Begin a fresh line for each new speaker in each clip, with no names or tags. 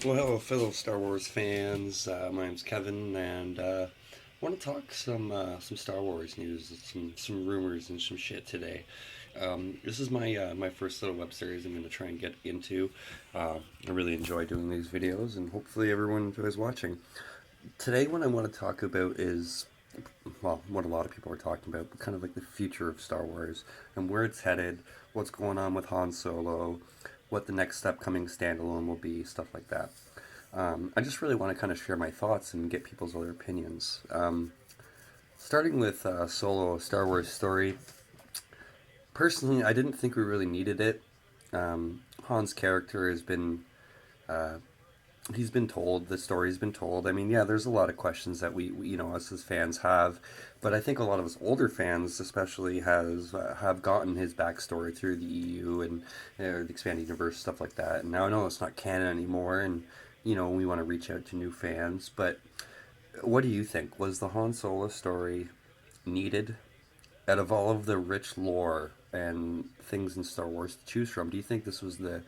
Well, hello, fellow Star Wars fans. My name's Kevin, and want to talk some Star Wars news, some rumors and some shit today. This is my first little web series I'm going to try and get into. I really enjoy doing these videos, and hopefully everyone enjoys watching. Today, what I want to talk about is, well, what a lot of people are talking about, but kind of like the future of Star Wars and where it's headed, what's going on with Han Solo, what the next upcoming standalone will be, stuff like that. I just really want to kind of share my thoughts and get people's other opinions. Starting with Solo, a Star Wars story. Personally, I didn't think we really needed it. Han's character has been uh, he's been told, the story's been told. I mean, yeah, there's a lot of questions that us as fans have, but I think a lot of us older fans, especially, have gotten his backstory through the EU and the expanded universe, stuff like that. And now I know it's not canon anymore, and we want to reach out to new fans. But what do you think? Was the Han Solo story needed? Out of all of the rich lore and things in Star Wars to choose from, do you think this was the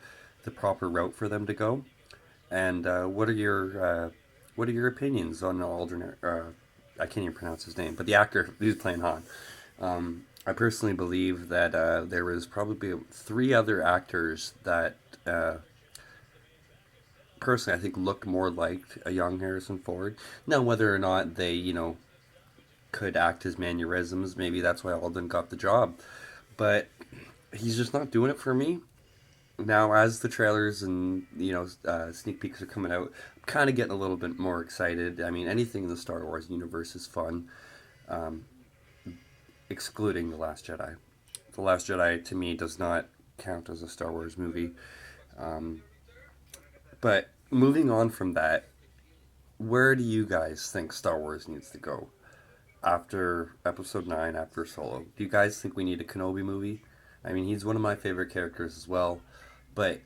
proper route for them to go? And what are your opinions on the alternate? I can't even pronounce his name, but the actor who's playing Han. I personally believe that there was probably three other actors that personally I think looked more like a young Harrison Ford. Now, whether or not they could act his mannerisms, maybe that's why Alden got the job. But he's just not doing it for me. Now, as the trailers and sneak peeks are coming out, I'm kind of getting a little bit more excited. I mean, anything in the Star Wars universe is fun, um, excluding the Last Jedi. The Last Jedi to me does not count as a Star Wars movie. Um, but moving on from that, where do you guys think Star Wars needs to go after Episode 9, after Solo? Do you guys think we need a Kenobi movie? I mean, he's one of my favorite characters as well. But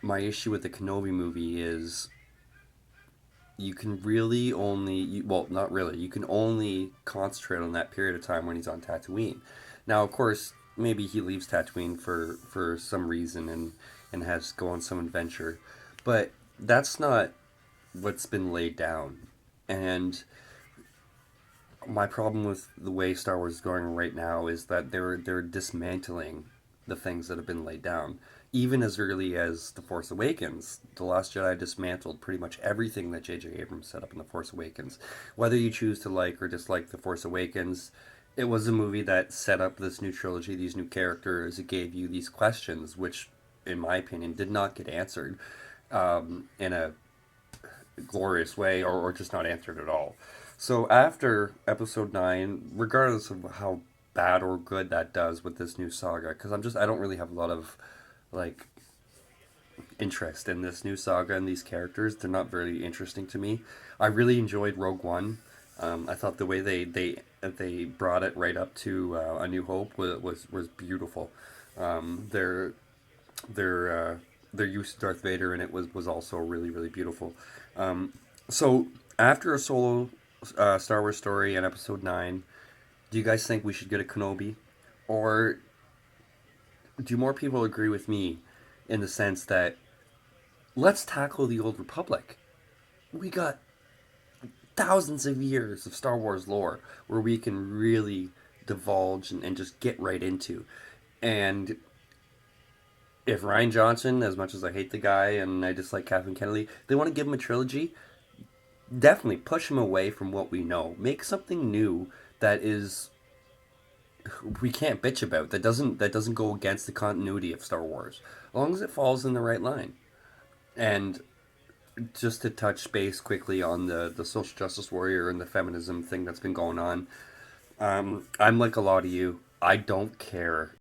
my issue with the Kenobi movie is you can really only, well, not really, you can only concentrate on that period of time when he's on Tatooine. Now, of course, maybe he leaves Tatooine for some reason and has to go on some adventure. But that's not what's been laid down. And my problem with the way Star Wars is going right now is that they're dismantling the things that have been laid down. Even as early as The Force Awakens, The Last Jedi dismantled pretty much everything that J.J. Abrams set up in The Force Awakens. Whether you choose to like or dislike The Force Awakens, it was a movie that set up this new trilogy, these new characters. It gave you these questions, which, in my opinion, did not get answered in a glorious way, or just not answered at all. So after Episode 9, regardless of how bad or good that does with this new saga, because I don't really have a lot of like interest in this new saga and these characters. They're not very interesting to me. I really enjoyed Rogue One. I thought the way they brought it right up to A New Hope was beautiful. Their their use of Darth Vader in it was also really beautiful. So after a solo Star Wars story and Episode 9, do you guys think we should get a Kenobi, or do more people agree with me in the sense that let's tackle the Old Republic? We got thousands of years of Star Wars lore where we can really divulge and just get right into. And if Ryan Johnson, as much as I hate the guy and I dislike Kathleen Kennedy, they want to give him a trilogy, definitely push him away from what we know. Make something new that is we can't bitch about, that doesn't go against the continuity of Star Wars, as long as it falls in the right line. And just to touch base quickly on the social justice warrior and the feminism thing that's been going on, I'm like a lot of you. I don't care